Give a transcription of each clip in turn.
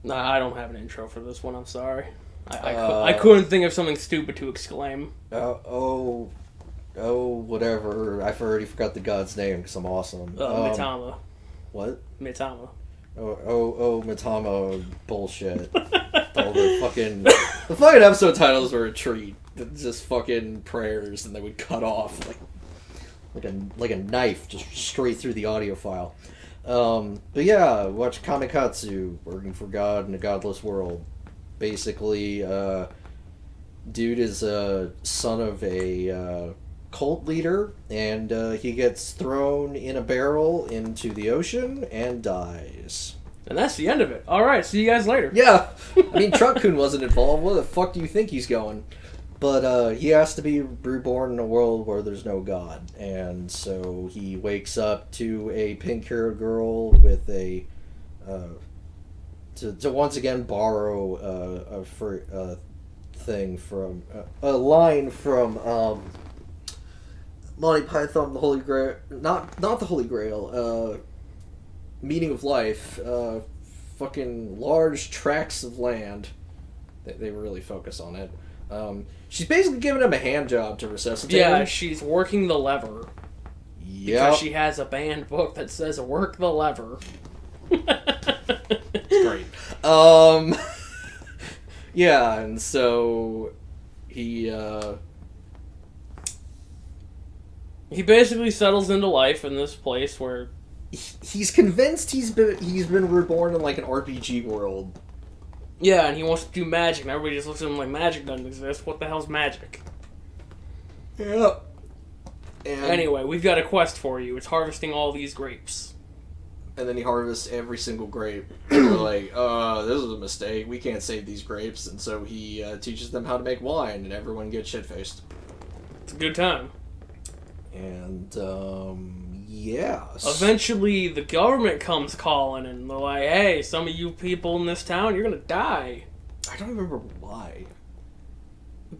Nah, I don't have an intro for this one, I'm sorry. I couldn't think of something stupid to exclaim. Whatever. I've already forgot the god's name because I'm awesome. Mitama. What? Mitama. Mitama bullshit. All the fucking episode titles were a treat. Just fucking prayers, and they would cut off like a knife just straight through the audio file. But yeah, watch KamiKatsu, Working for God in a Godless World. Basically, dude is a son of a cult leader, and he gets thrown in a barrel into the ocean and dies. And that's the end of it. Alright, see you guys later. Yeah, I mean, Truck-kun wasn't involved. Where the fuck do you think he's going? But he has to be reborn in a world where there's no God. And so he wakes up to a pink-haired girl with a... to once again borrow a thing from... a line from Monty Python, the Holy Grail... Not the Holy Grail, Meaning of Life. Fucking large tracts of land. They really focus on it. She's basically giving him a hand job to resuscitate him. Yeah, she's working the lever. Yeah. Because she has a banned book that says work the lever. It's great. Yeah, and so he basically settles into life in this place where he's convinced he's been reborn in like an RPG world. Yeah, and he wants to do magic, and everybody just looks at him like magic doesn't exist. What the hell's magic? Yeah. And anyway, we've got a quest for you. It's harvesting all these grapes. And then he harvests every single grape. And they're like, this was a mistake. We can't save these grapes. And so he teaches them how to make wine, and everyone gets shit-faced. It's a good time. And, yeah. Eventually, the government comes calling, and they're like, hey, some of you people in this town, you're gonna die. I don't remember why.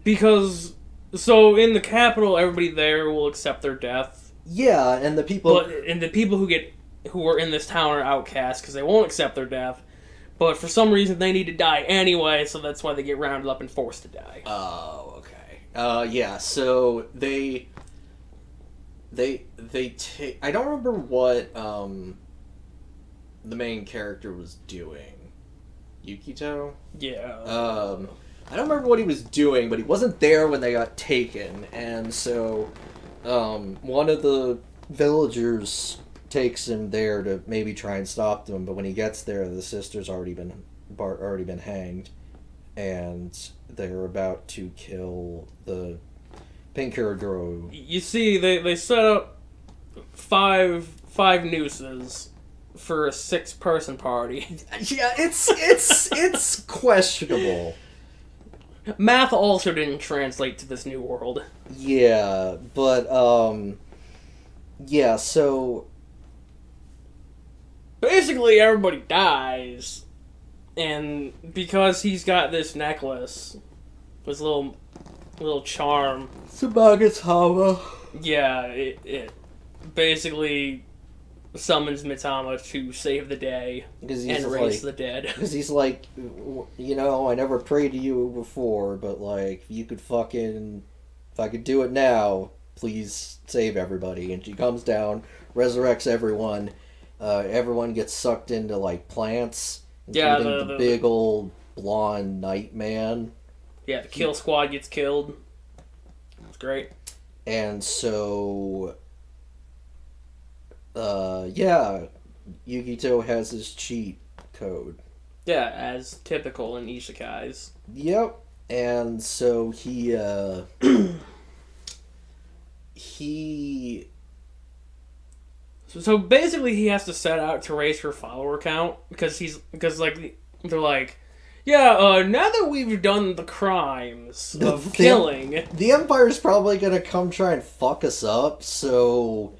Because, so in the capital, everybody there will accept their death. Yeah, and the people... And the people who are in this town are outcasts, because they won't accept their death. But for some reason, they need to die anyway, so that's why they get rounded up and forced to die. Oh, okay. Yeah, so they take... I don't remember what the main character was doing. Yukito? Yeah. I don't remember what he was doing, but he wasn't there when they got taken, and so one of the villagers takes him there to maybe try and stop them, but when he gets there, the sister's already been hanged, and they're about to kill the pink-haired girl. You see, they set up five nooses for a 6-person party. Yeah, it's questionable. Math also didn't translate to this new world. Yeah, but yeah, so basically everybody dies, and because he's got this necklace, this little charm, Subagatama. Yeah, it basically summons Mitama to save the day and raise the dead. Because he's like, you know, I never prayed to you before, but like, if you could if I could do it now, please save everybody. And she comes down, resurrects everyone. Everyone gets sucked into like plants, including the big old blonde night man. Yeah, the kill squad gets killed. That's great. And so, yeah, Yukito has his cheat code. Yeah, as typical in isekais. Yep. And so he So basically he has to set out to raise her follower count because they're like, yeah, now that we've done the crimes of killing, the Empire's probably gonna come try and fuck us up, so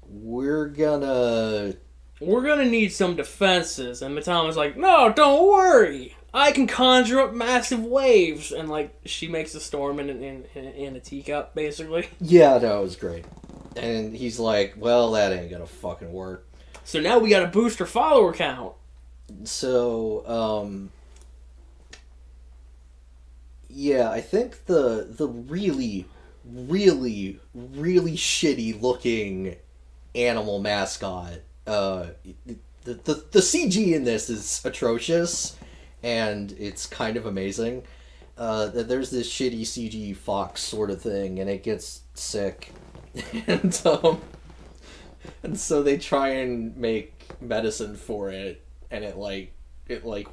we're gonna need some defenses. And Mitama's like, no, don't worry, I can conjure up massive waves, and like she makes a storm in a teacup, basically. Yeah, that was great. And he's like, well, that ain't gonna fucking work. So now we gotta boost her follower count. So, yeah, I think the really, really, really shitty looking animal mascot, the CG in this is atrocious, and it's kind of amazing. There's this shitty CG fox sort of thing, and it gets sick, and so they try and make medicine for it, and it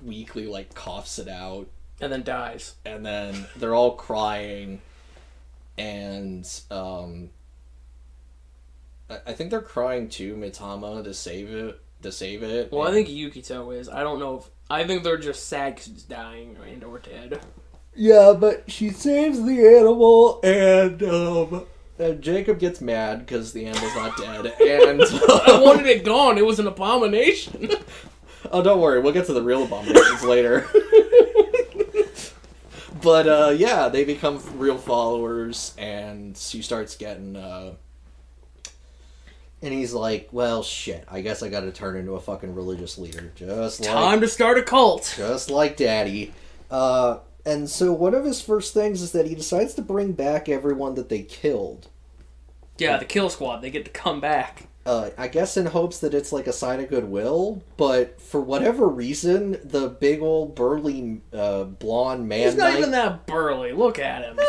weakly coughs it out, and then dies, and then they're all crying, and I think they're crying too, Mitama, to save it. Well, I think Yukito is. I don't know if... I think they're just sad because it's dying and or dead. Yeah, but she saves the animal, and Jacob gets mad because the animal's not dead, and... I wanted it gone. It was an abomination. Oh, don't worry. We'll get to the real abominations later. But, yeah, they become real followers, and she starts getting, and he's like, well, shit, I guess I gotta turn into a fucking religious leader. Time to start a cult! Just like Daddy. And so one of his first things is that he decides to bring back everyone that they killed. Yeah, the kill squad. They get to come back. I guess in hopes that it's like a sign of goodwill, but for whatever reason, the big old burly blonde man... He's not even that burly. Look at him.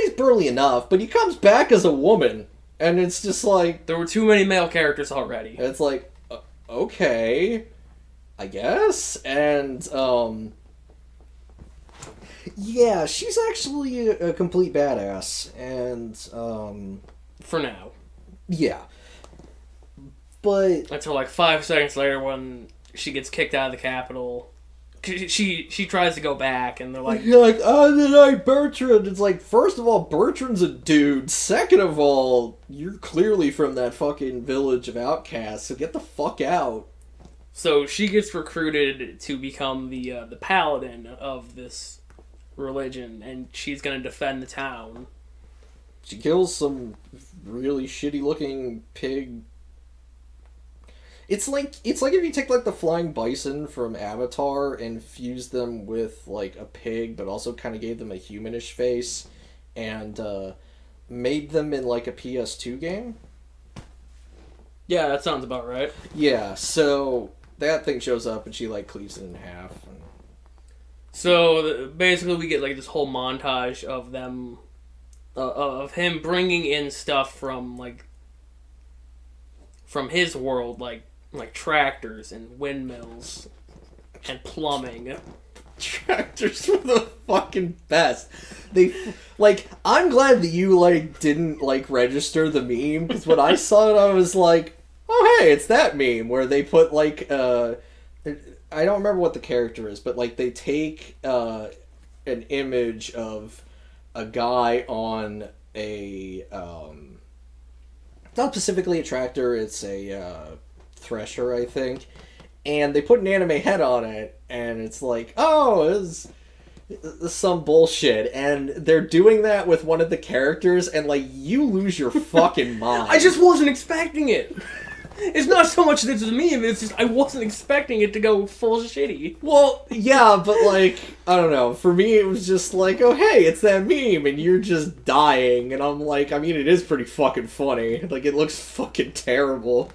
He's burly enough, but he comes back as a woman. And it's just like... There were too many male characters already. It's like, okay, I guess. And, yeah, she's actually a complete badass. And, for now. Yeah. But... Until like 5 seconds later when she gets kicked out of the Capitol. She tries to go back, and they're like... You're like, oh, denied Bertrand! It's like, first of all, Bertrand's a dude. Second of all, you're clearly from that fucking village of outcasts, so get the fuck out. So she gets recruited to become the paladin of this religion, and she's gonna defend the town. She kills some really shitty-looking pig... It's like if you take like the flying bison from Avatar and fused them with like a pig, but also kind of gave them a humanish face, and made them in like a PS2 game. Yeah, that sounds about right. Yeah, so that thing shows up and she like cleaves it in half. And... So basically, we get like this whole montage of them, of him bringing in stuff from his world, like tractors and windmills and plumbing. Tractors were the fucking best. They, like, I'm glad that you, like, didn't, like, register the meme, because when I saw it, I was like, oh, hey, it's that meme, where they put, like, I don't remember what the character is, but, like, they take, an image of a guy on a, not specifically a tractor, it's a, thresher, I think, and they put an anime head on it, and it's like, oh, it's some bullshit, and they're doing that with one of the characters, and like, you lose your fucking mind. I just wasn't expecting it. It's not so much that it's a meme, it's just I wasn't expecting it to go full shitty. Well, yeah, but like, I don't know, for me it was just like, oh hey, it's that meme, and you're just dying, and I'm like, I mean, it is pretty fucking funny, like, it looks fucking terrible.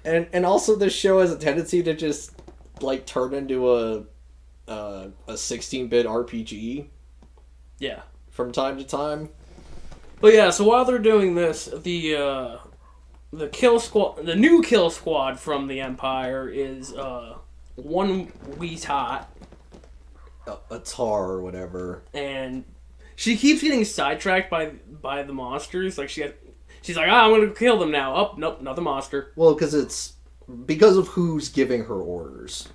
And also this show has a tendency to just, like, turn into a 16-bit RPG. Yeah. From time to time. But yeah, so while they're doing this, the kill squad, the new kill squad from the Empire is, one Weetot. A tar or whatever. And she keeps getting sidetracked by the monsters, like She's like, I'm gonna kill them now. Oh, nope, another monster. Well, because of who's giving her orders.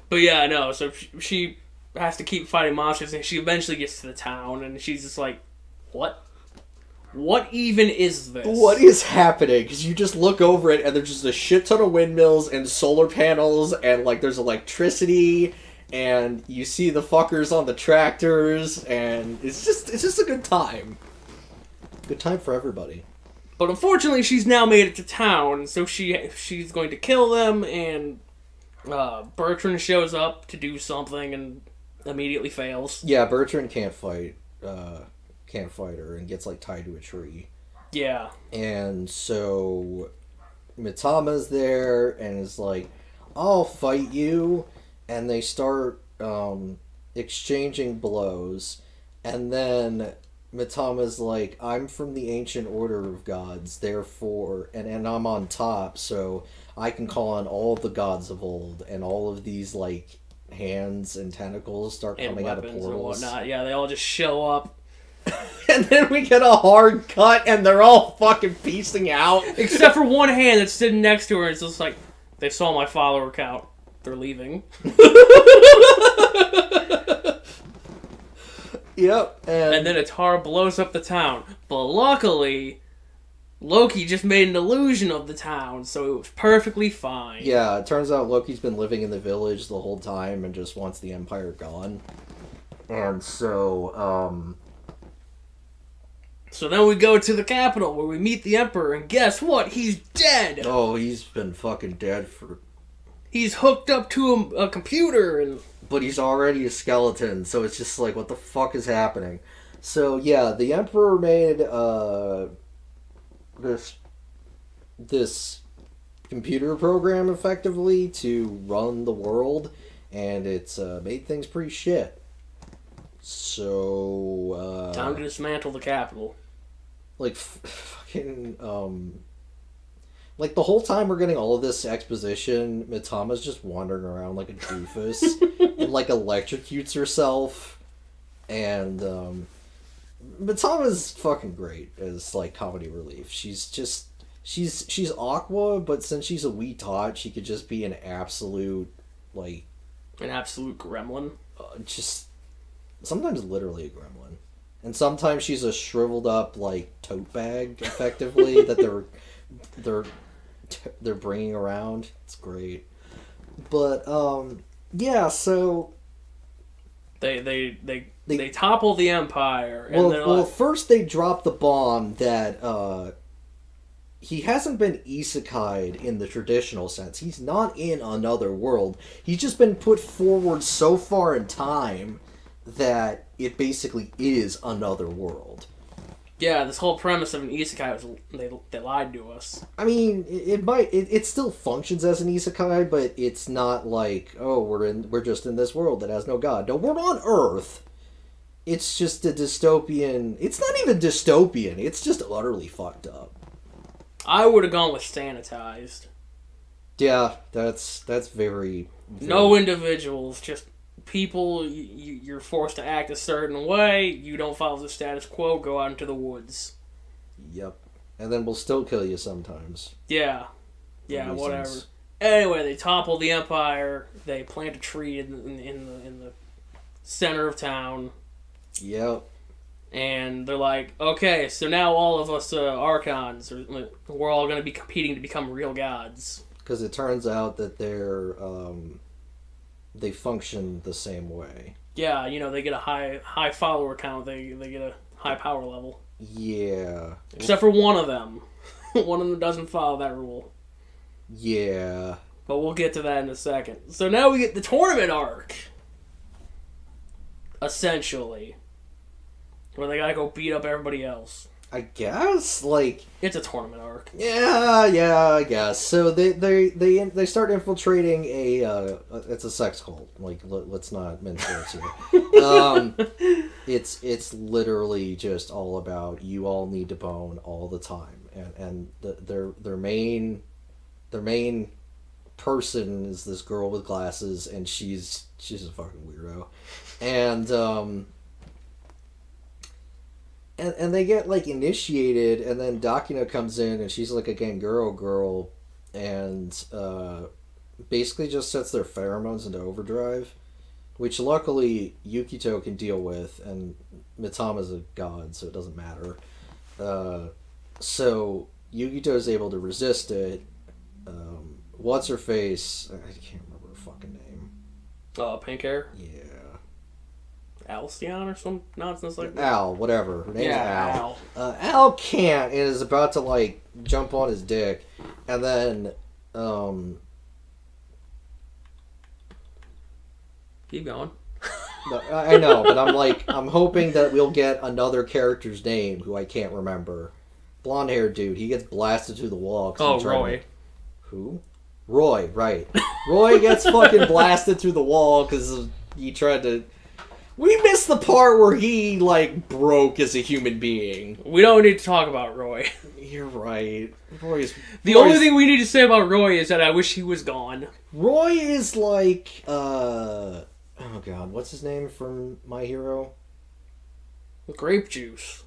But yeah, no, so she has to keep fighting monsters, and she eventually gets to the town, and she's just like, what? What even is this? What is happening? Because you just look over it, and there's just a shit ton of windmills, and solar panels, and, like, there's electricity, and you see the fuckers on the tractors, and it's just a good time. Good time for everybody. But unfortunately, she's now made it to town, so she's going to kill them, and Bertrand shows up to do something and immediately fails. Yeah, Bertrand can't fight her and gets like tied to a tree. Yeah. And so Mitama's there and is like, I'll fight you. And they start exchanging blows. And then Mitama's like, I'm from the ancient order of gods, therefore, and I'm on top, so I can call on all the gods of old, and all of these, like, hands and tentacles start coming out of portals. And whatnot. Yeah, they all just show up. And then we get a hard cut, and they're all fucking piecing out. Except for one hand that's sitting next to her, and it's just like, they saw my follower count. They're leaving. Yep. And then Atara blows up the town. But luckily, Loki just made an illusion of the town, so it was perfectly fine. Yeah, it turns out Loki's been living in the village the whole time and just wants the Empire gone. And so, So then we go to the capital where we meet the Emperor, and guess what? He's dead! Oh, he's been fucking dead for... He's hooked up to a computer, and... But he's already a skeleton, so it's just like, what the fuck is happening? So, yeah, the Emperor made, this computer program, effectively, to run the world, and it's, made things pretty shit. So, time to dismantle the capital. Like, fucking, like, the whole time we're getting all of this exposition, Mitama's just wandering around like a doofus and, like, electrocutes herself. And, Mitama's fucking great as, like, comedy relief. She's just... She's Aqua, but since she's a wee tot, she could just be an absolute, like... An absolute gremlin? Just... Sometimes literally a gremlin. And sometimes she's a shriveled up, like, tote bag, effectively, that they're bringing around. It's great. But, yeah, so... They topple the Empire. And well, first they drop the bomb that, he hasn't been isekai'd in the traditional sense. He's not in another world. He's just been put forward so far in time that it basically is another world. Yeah, this whole premise of an isekai was they lied to us. I mean, it still functions as an isekai, but it's not like, oh, we're just in this world that has no god. No, we're on Earth. It's just a dystopian. It's not even dystopian. It's just utterly fucked up. I would have gone with sanitized. Yeah, that's very no individuals, just people. You're forced to act a certain way. You don't follow the status quo. Go out into the woods. Yep, and then we'll still kill you sometimes. Yeah, whatever. Anyway, they topple the Empire. They plant a tree in the center of town. Yep. And they're like, okay, so now all of us Archons, we're all going to be competing to become real gods. Because it turns out that they function the same way. Yeah, they get a high follower count. They get a high power level. Yeah. Except for one of them. One of them doesn't follow that rule. Yeah. But we'll get to that in a second. So now we get the tournament arc. Essentially. Where they gotta go beat up everybody else. I guess, like... It's a tournament arc. Yeah, I guess. So they start infiltrating it's a sex cult. Like, let's not mince words here. It's literally just all about you all need to bone all the time. And their main person is this girl with glasses, and she's a fucking weirdo. And they get, like, initiated, and then Dakina comes in, and she's, like, a Ganguro girl, and basically just sets their pheromones into overdrive, which luckily Yukito can deal with, and Mitama's a god, so it doesn't matter. So Yukito is able to resist it. What's-her-face? I can't remember her fucking name. Pink hair? Yeah. Alcyon or some nonsense like that? Al, whatever. Her name's Al. Al can't and is about to, like, jump on his dick. And then, Keep going. No, I know, but I'm hoping that we'll get another character's name who I can't remember. Blonde-haired dude. He gets blasted through the wall. Oh, Roy. Who? Roy, right. Roy gets fucking blasted through the wall because he tried to... We missed the part where he, like, broke as a human being. We don't need to talk about Roy. You're right. The only thing we need to say about Roy is that I wish he was gone. Roy is like, oh god, what's his name from My Hero? Grape juice.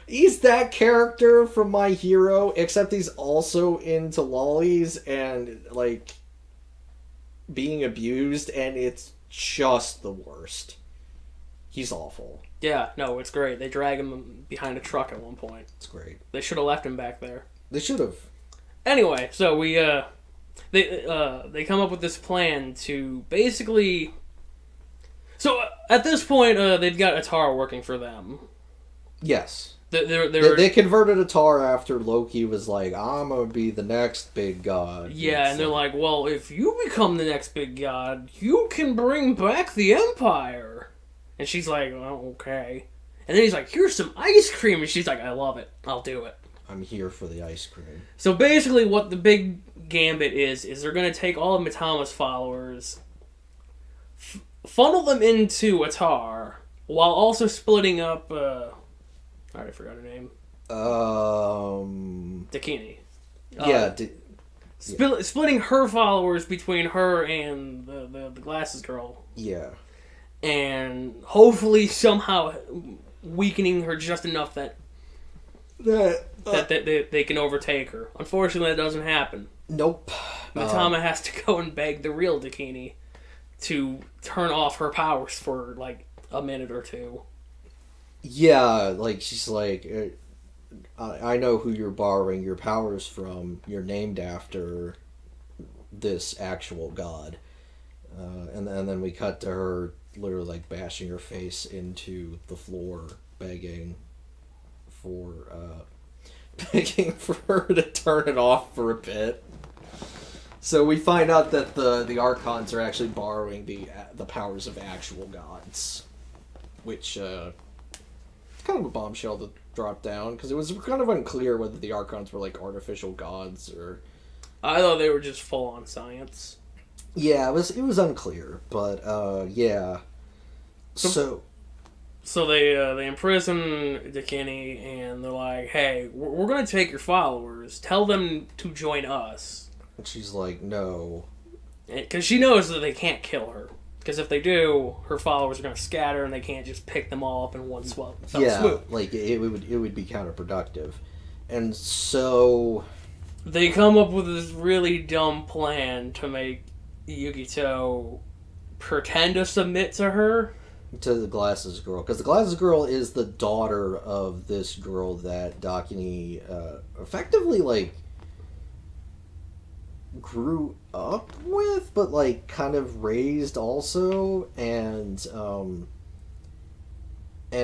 He's that character from My Hero, except he's also into lollies and, like, being abused, and it's just the worst. He's awful. Yeah, no, it's great. They drag him behind a truck at one point. It's great. They should have left him back there. They should have. Anyway, so they come up with this plan to basically... So, at this point, they've got Atara working for them. Yes. They converted Atara after Loki was like, I'm gonna be the next big god. Yeah, and they're like, well, if you become the next big god, you can bring back the Empire. And she's like, well, okay. And then he's like, here's some ice cream. And she's like, I love it. I'll do it. I'm here for the ice cream. So basically what the big gambit is they're going to take all of Mitama's followers, funnel them into Atar, while also splitting up, I already forgot her name. Dakini. Yeah. Splitting her followers between her and the glasses girl. Yeah. And hopefully somehow weakening her just enough that they can overtake her. Unfortunately, that doesn't happen. Nope. Mitama has to go and beg the real Dakini to turn off her powers for, like, a minute or two. Yeah, like, she's like, I know who you're borrowing your powers from. You're named after this actual god. And then we cut to her literally, like, bashing her face into the floor, begging for her to turn it off for a bit. So we find out that the Archons are actually borrowing the powers of actual gods, which kind of a bombshell to drop down, because it was kind of unclear whether the Archons were, like, artificial gods or... I thought they were just full-on science. Yeah, it was unclear, but yeah. So they imprison Dakini, and they're like, hey, we're going to take your followers. Tell them to join us. And she's like, no. Because she knows that they can't kill her. Because if they do, her followers are going to scatter, and they can't just pick them all up in one swoop. Yeah, like, it would be counterproductive. And so... They come up with this really dumb plan to make Yukito pretend to submit to her. To the Glasses Girl. Because the Glasses Girl is the daughter of this girl that Dakini effectively, like, grew up with, but, like, kind of raised also, and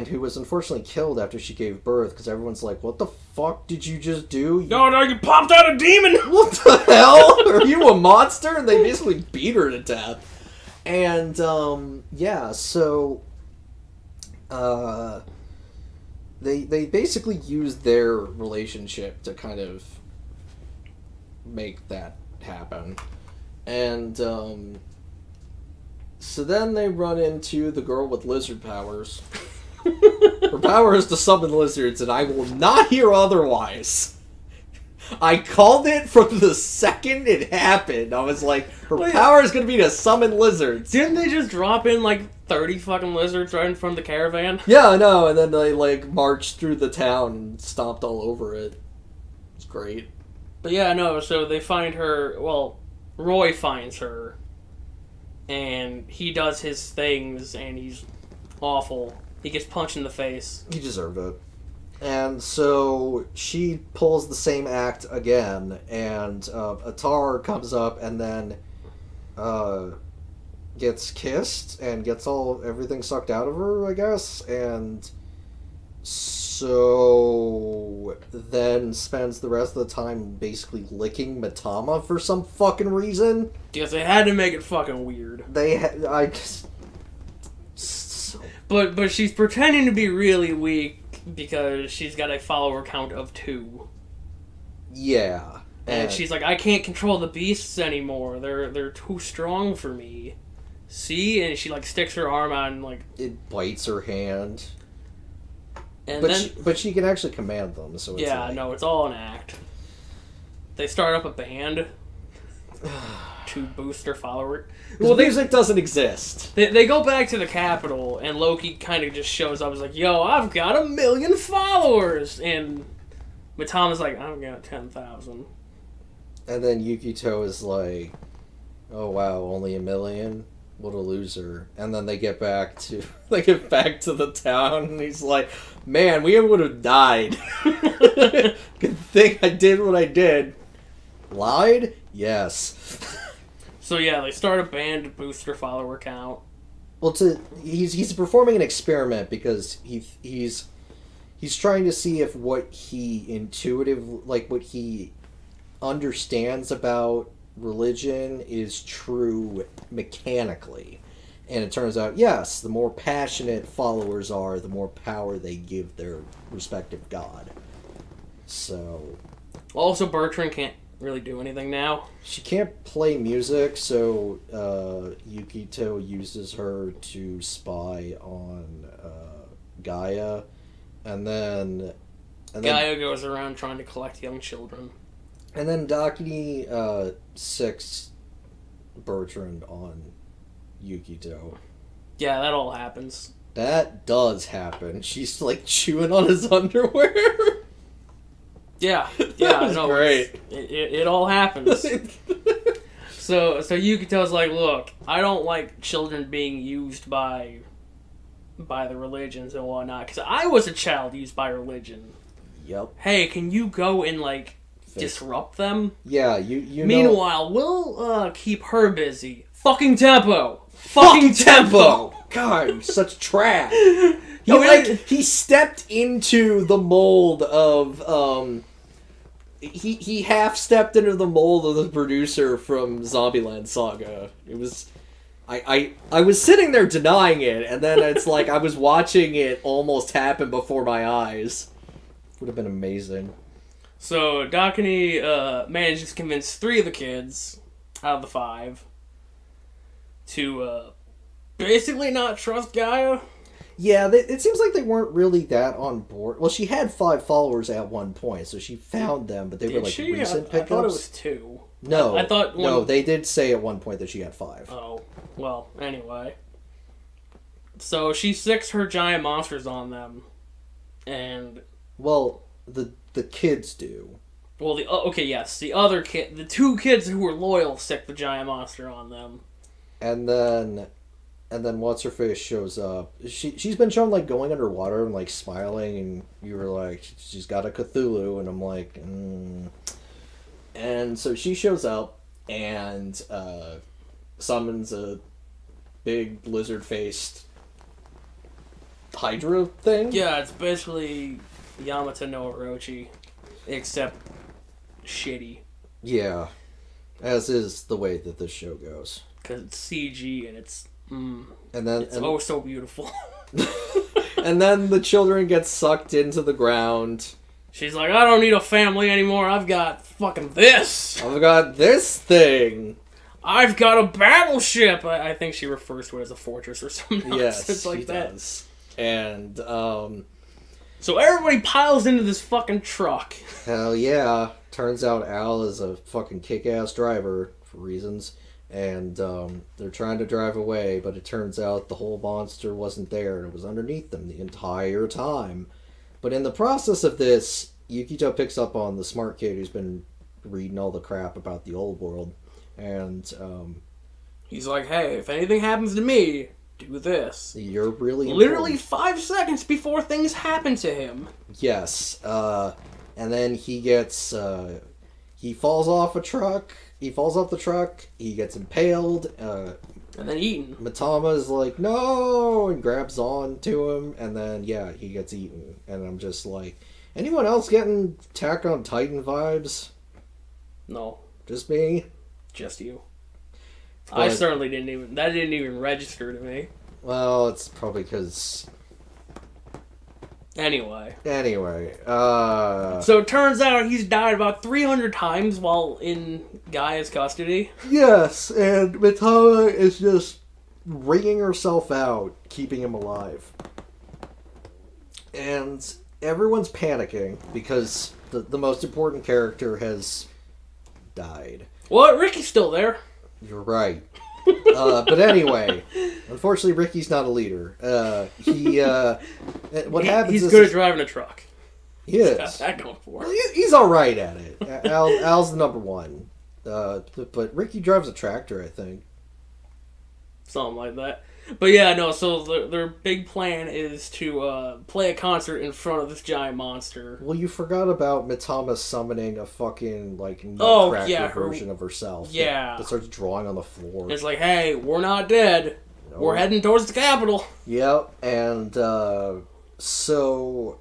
who was unfortunately killed after she gave birth, because everyone's like, what the fuck did you just do? No, you popped out a demon! What the hell? Are you a monster? And they basically beat her to death. And, yeah, so, they basically used their relationship to kind of make that happen. And, so then they run into the girl with lizard powers. Her power is to summon lizards, and I will not hear otherwise. I called it from the second it happened. I was like, her power is going to be to summon lizards. Didn't they just drop in, like, 30 fucking lizards right in front of the caravan? Yeah, I know, and then they, like, marched through the town and stomped all over it. It's great. But yeah, no, so they find her, well, Roy finds her, and he does his things, and he's awful. He gets punched in the face. He deserved it. And so she pulls the same act again, and Atar comes up and then gets kissed and gets everything sucked out of her, I guess. And So then spends the rest of the time basically licking Matama for some fucking reason. Because they had to make it fucking weird. I just... But she's pretending to be really weak because she's got a follower count of 2. Yeah. And she's like, I can't control the beasts anymore. They're too strong for me. See? And she like sticks her arm out and like it bites her hand. And but she can actually command them, so it's yeah, no, it's all an act. They start up a band to boost their follower. Well, music doesn't exist. They go back to the capital, and Loki kind of just shows up. He's like, "Yo, I've got 1 million followers," and Matama's like, "I've got 10,000." And then Yukito is like, "Oh wow, only 1 million? What a loser!" And then they get back to the town, and he's like, "Man, we would have died. Good thing I did what I did. Lied? Yes." So yeah, they start a band to boost their follower count. Well, he's performing an experiment because he's trying to see if what he what he understands about religion is true mechanically. And it turns out, yes, the more passionate followers are, the more power they give their respective god. So... Also, Bertrand can't really do anything now. She can't play music, so Yukito uses her to spy on Gaia. And then Gaia goes around trying to collect young children. And then Dakini sicks Bertrand on Yukito. Yeah, that all happens. That does happen. She's like chewing on his underwear. Yeah, that was great. It all happens. So Yukito's like, look, I don't like children being used by the religions and whatnot, because I was a child used by religion. Yep. Hey, can you go and like disrupt them? Yeah, you Meanwhile, we'll keep her busy. Fucking tempo. Fucking tempo. God, such trash. He stepped into the mold of he half stepped into the mold of the producer from Zombieland Saga. It was I was sitting there denying it, and then it's like I was watching it almost happen before my eyes. Would have been amazing. So Dakini manages to convince 3 of the kids out of the 5 to basically not trust Gaia. Yeah, it seems like they weren't really that on board. Well, she had 5 followers at one point, so she found them, but they were like recent pickups. I thought it was 2. No, I thought no, they did say at one point that she had 5. Oh, well, anyway. So she sicks her giant monsters on them, and well, the kids do. Well, the other kid, the 2 kids who were loyal, sick the giant monster on them, and then what's her face shows up. She's been shown like going underwater and like smiling, and you were like, she's got a Cthulhu, and I'm like, And so she shows up and summons a big lizard-faced Hydra thing. Yeah, it's basically Yamata no Orochi, except shitty. Yeah, as is the way that this show goes. Because it's CG and it's so beautiful. And then the children get sucked into the ground. She's like, I don't need a family anymore. I've got fucking this. I've got this thing. I've got a battleship. I think she refers to it as a fortress or something. Yes, like she that. does. And so everybody piles into this fucking truck. Hell yeah! Turns out Al is a fucking kick-ass driver for reasons. And they're trying to drive away, but it turns out the whole monster wasn't there, and it was underneath them the entire time. But in the process of this, Yukito picks up on the smart kid who's been reading all the crap about the old world. And he's like, hey, if anything happens to me, do this. You're really literally important. 5 seconds before things happen to him. Yes. And then he gets... he falls off a truck. He falls off the truck. He gets impaled. And And then eaten. Mitama's like, no, and grabs on to him, and then, yeah, he gets eaten. And I'm just like, anyone else getting Attack on Titan vibes? No. Just me? Just you. But, I certainly that didn't even register to me. Well, it's probably because... Anyway. So it turns out he's died about 300 times while in Gaia's custody. Yes, and Mitama is just wringing herself out, keeping him alive. And everyone's panicking because the most important character has died. What? Ricky's still there. You're right. But anyway, unfortunately, Ricky's not a leader. What happens he's is... good at driving a truck. He is. He's got that going for him. He's alright at it. Al's the number one. But Ricky drives a tractor, I think. Something like that. But yeah, no, so their big plan is to play a concert in front of this giant monster. Well, you forgot about Mitama summoning a fucking, like, nutcracker version of herself. Yeah. That starts drawing on the floor. It's like, hey, we're not dead. No. We're heading towards the capital. Yep, and, so...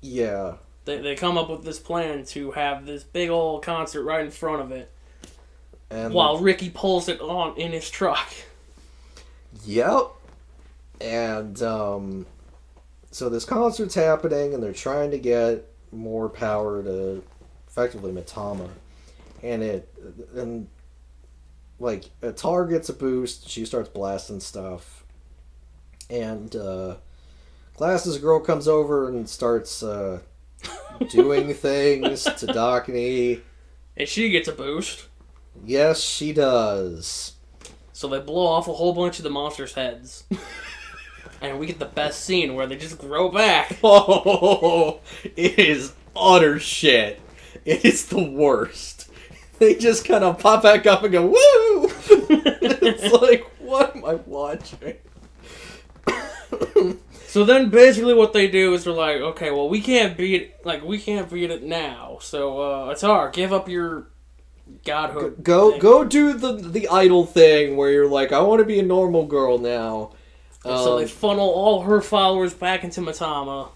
Yeah. They come up with this plan to have this big old concert right in front of it. And while Ricky pulls it on in his truck. Yep. And, so this concert's happening, and they're trying to get more power to, effectively, Mitama. And it targets a boost, she starts blasting stuff. And, Glasses girl comes over and starts, doing things to Dakini. And she gets a boost. Yes, she does. So they blow off a whole bunch of the monsters' heads. And we get the best scene where they just grow back. Oh, it is utter shit. It is the worst. They just kind of pop back up and go, woo! It's like, what am I watching? So then basically what they do is they're like, okay, well we can't beat it now. So Atar, give up your godhood. Go do the idol thing where you're like, I want to be a normal girl now. So they funnel all her followers back into Mitama,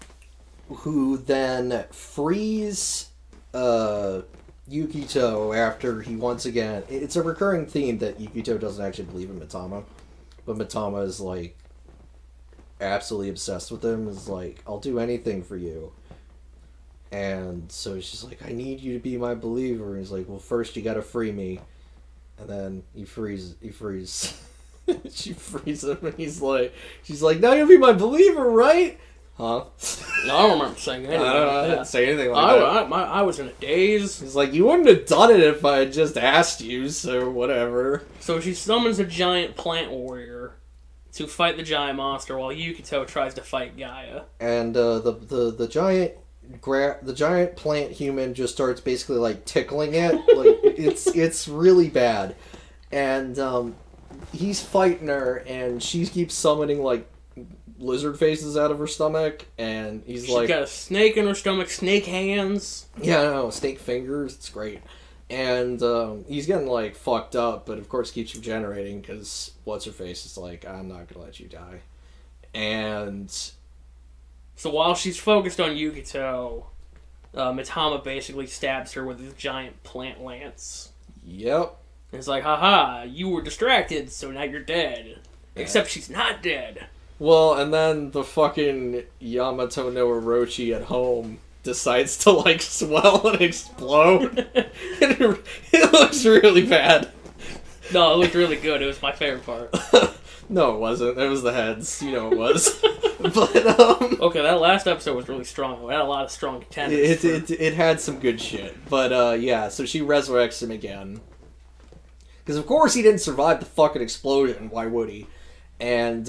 who then frees Yukito after he once again... It's a recurring theme that Yukito doesn't actually believe in Mitama, but Mitama is like absolutely obsessed with him. Is like, I'll do anything for you. And so she's like, I need you to be my believer. And he's like, well, first you gotta free me. And then he frees she frees him, and she's like, now you'll be my believer, right? Huh? No, I don't remember saying anything. I didn't say anything like that. I was in a daze. He's like, you wouldn't have done it if I had just asked you, so whatever. So she summons a giant plant warrior to fight the giant monster while Yukito tries to fight Gaia. And the giant plant human just starts basically like tickling it. Like it's really bad. And he's fighting her, and she keeps summoning like lizard faces out of her stomach, and she's got a snake in her stomach, snake hands. Yeah, no, snake fingers. It's great. And he's getting like fucked up, but of course keeps regenerating because what's her face is like, I'm not gonna let you die. And so while she's focused on Yukito, Mitama basically stabs her with his giant plant lance. Yep. And it's like, haha, you were distracted, so now you're dead. Yeah. Except she's not dead. Well, and then the fucking Yamato no Orochi at home decides to, like, swell and explode. It looks really bad. No, it looked really good. It was my favorite part. No, it wasn't. It was the heads. You know it was. But, okay, that last episode was really strong. We had a lot of strong contenders. It had some good shit. But, yeah, so she resurrects him again. Because, of course, he didn't survive the fucking explosion. Why would he? And,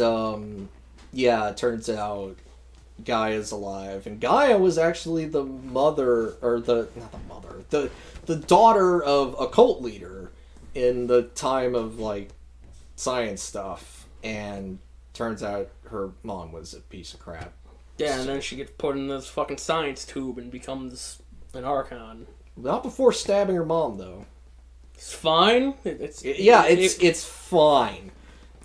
yeah, it turns out Gaia's alive. And Gaia was actually the mother, or not the mother, the daughter of a cult leader in the time of, like, science stuff. And turns out her mom was a piece of crap. Yeah, and then she gets put in this fucking science tube and becomes an Archon. Not before stabbing her mom, though. It's fine. It's fine.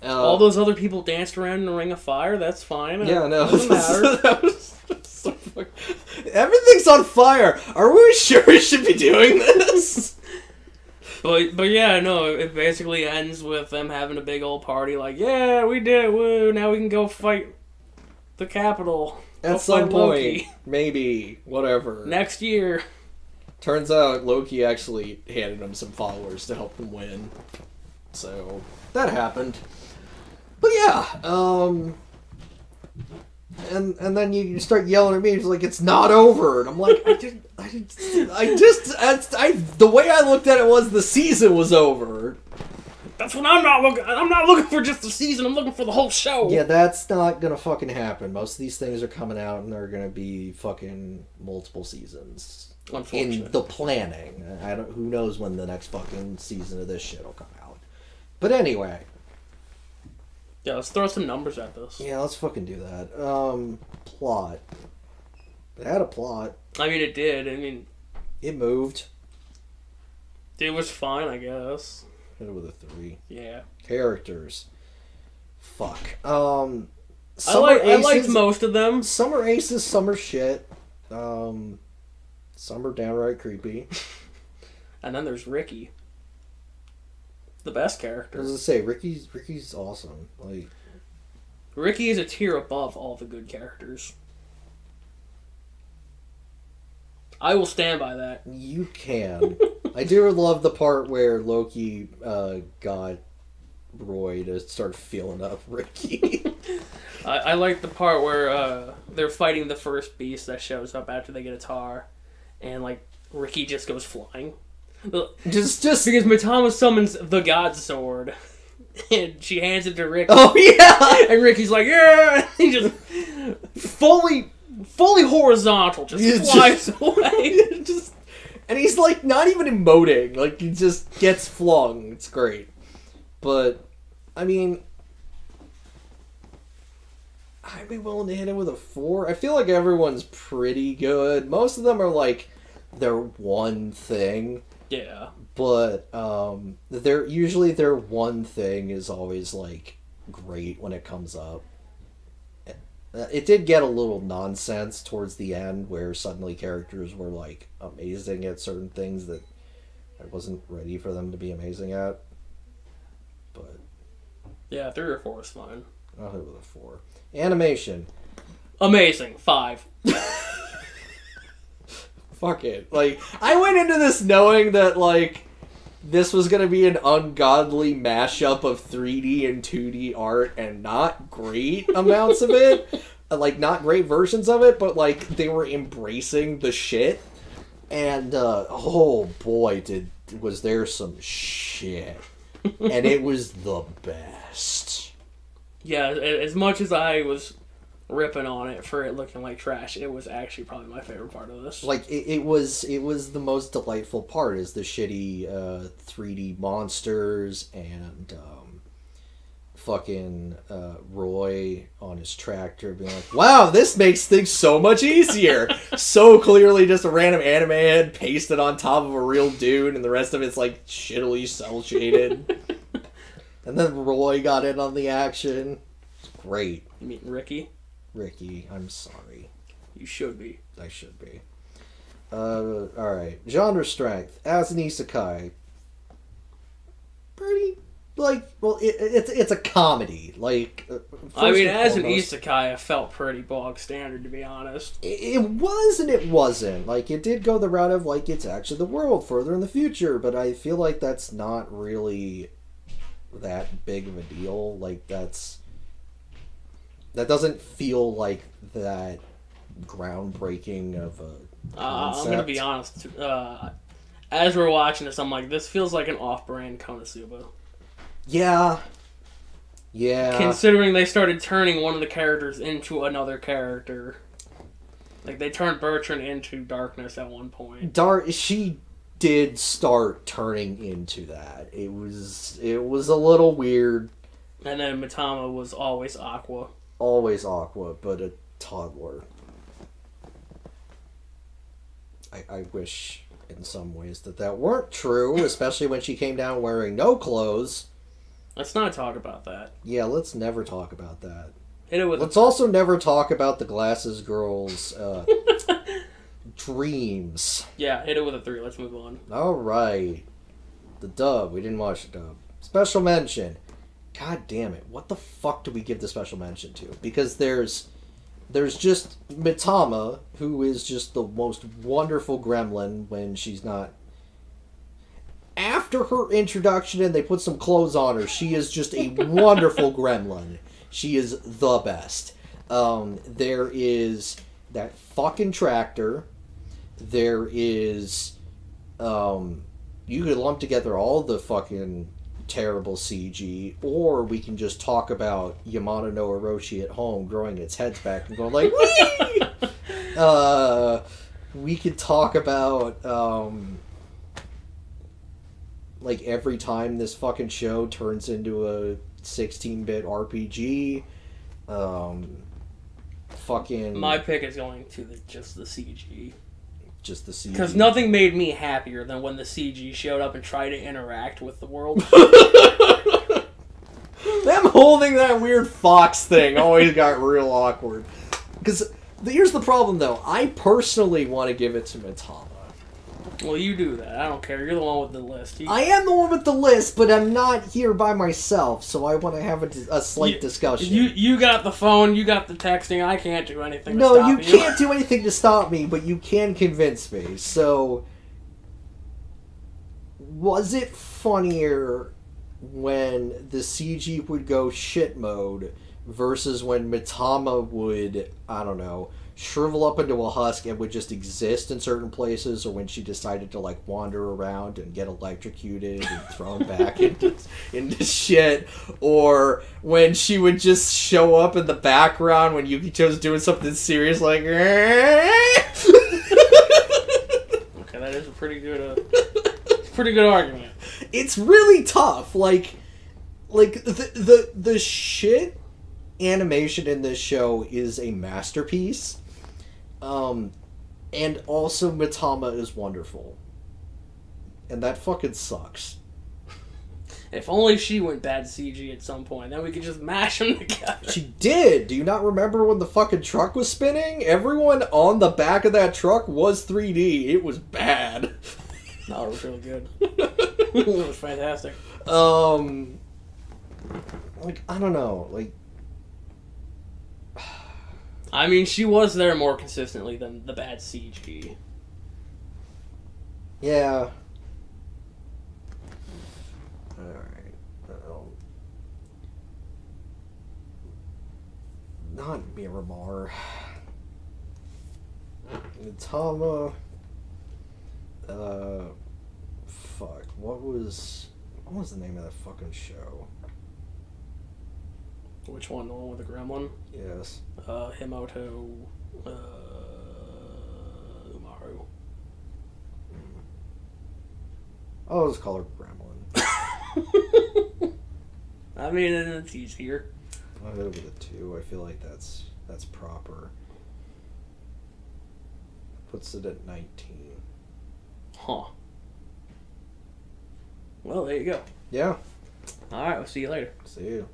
All those other people danced around in the ring of fire. That's fine. Yeah, no. Doesn't matter. Everything's on fire. Are we sure we should be doing this? But yeah, no. It basically ends with them having a big old party. Like, yeah, we did it. Woo! Now we can go fight the Capitol. At some point, maybe, whatever. Next year. Turns out Loki actually handed him some followers to help them win. So, that happened. But yeah, and then you start yelling at me, it's like, it's not over. And I'm like, the way I looked at it was the season was over. That's what I'm not looking for just the season, I'm looking for the whole show. Yeah, that's not gonna fucking happen. Most of these things are coming out and they're gonna be fucking multiple seasons. In the planning. Who knows when the next fucking season of this shit will come out. But anyway. Yeah, let's throw some numbers at this. Yeah, let's fucking do that. Plot. It had a plot. I mean, it did. I mean... It moved. It was fine, I guess. Hit it with a 3. Yeah. Characters. Fuck. I liked most of them. Some are aces, some are shit. Some are downright creepy. And then there's Ricky. The best character. I was gonna say, Ricky's awesome. Like, Ricky is a tier above all the good characters. I will stand by that. You can. I do love the part where Loki got Roy to start feeling up Ricky. I like the part where they're fighting the first beast that shows up after they get a tar, and like Ricky just goes flying. Just because Mitama summons the God Sword, and she hands it to Ricky. Oh yeah, and Ricky's like, yeah, and he just fully horizontal, just flies away. And he's like not even emoting, like he just gets flung. It's great, but I mean, I'd be willing to hit it with a 4. I feel like everyone's pretty good. Most of them are like their one thing. Yeah. But their one thing is always like great when it comes up. It did get a little nonsense towards the end where suddenly characters were like amazing at certain things that I wasn't ready for them to be amazing at. But yeah, 3 or 4 is fine. I'll hit it with a 4. Animation. Amazing. 5. Fuck it. Like, I went into this knowing that, like, this was gonna be an ungodly mashup of 3D and 2D art and not great amounts of it. Like, not great versions of it, but, like, they were embracing the shit. And, oh boy, was there some shit. And it was the best. Yeah, as much as I was ripping on it for it looking like trash, it was actually probably my favorite part of this. Like, it was the most delightful part, is the shitty 3D monsters and fucking Roy on his tractor being like, wow, this makes things so much easier. So clearly just a random anime head pasted on top of a real dude, and the rest of it's like shittily cel shaded. And then Roy got in on the action. It's great. You mean Ricky? Ricky, I'm sorry. You should be. I should be. Alright. Genre strength. As an isekai. Pretty, like, well, it's a comedy. Like, I mean, as an isekai, I felt pretty bog standard, to be honest. It was and it wasn't. Like, it did go the route of, like, it's actually the world further in the future, but I feel like that's not really that big of a deal. Like, that doesn't feel like that groundbreaking of a concept. I'm gonna be honest. As we're watching this, I'm like, this feels like an off-brand Konosuba. Yeah. Yeah. Considering they started turning one of the characters into another character. Like, they turned Bertrand into Darkness at one point. She did start turning into that. It was a little weird. And then Mitama was always Aqua. Always Aqua, but a toddler. I wish in some ways that weren't true, especially when she came down wearing no clothes. Let's not talk about that. Yeah, let's never talk about that. Hit it with Let's also never talk about the Glasses Girl's dreams. Yeah, hit it with a 3. Let's move on. Alright. The dub. We didn't watch the dub. Special mention. God damn it. What the fuck do we give the special mention to? Because there's just Mitama, who is just the most wonderful gremlin when she's not... After her introduction and they put some clothes on her, she is just a wonderful gremlin. She is the best. There is that fucking tractor. There is... you could lump together all the fucking terrible CG, or we can just talk about Yamada no Orochi at home growing its heads back and going like, whee! We could talk about, like, every time this fucking show turns into a 16-bit RPG, fucking... My pick is going to just the CG. Just the CG. Because nothing made me happier than when the CG showed up and tried to interact with the world. Them holding that weird fox thing always got real awkward. Because here's the problem, though. I personally want to give it to Mitama. Well, you do that. I don't care. You're the one with the list. I am the one with the list, but I'm not here by myself, so I want to have a slight discussion. You got the phone, you got the texting, I can't do anything to stop you. No, you can't do anything to stop me, but you can convince me. So, was it funnier when the CG would go shit mode versus when Mitama would, I don't know, shrivel up into a husk and would just exist in certain places, or when she decided to like wander around and get electrocuted and thrown back into shit, or when she would just show up in the background when Yukito's doing something serious like okay, that is a pretty good argument. It's really tough. Like the shit animation in this show is a masterpiece. And also Mitama is wonderful. And that fucking sucks. If only she went bad CG at some point, then we could just mash them together. She did! Do you not remember when the fucking truck was spinning? Everyone on the back of that truck was 3D. It was bad. No, it was really good. It was fantastic. Like, I don't know, like... I mean, she was there more consistently than the bad CG. Yeah. Alright. Not Miramar. Mitama. Fuck. What was the name of that fucking show? Which one? The one with the gremlin? Yes. Himoto... Umaru. I'll just call her Gremlin. I mean, it's easier. I'll go with a 2. I feel like that's proper. Puts it at 19. Huh. Well, there you go. Yeah. Alright, we'll see you later. See you.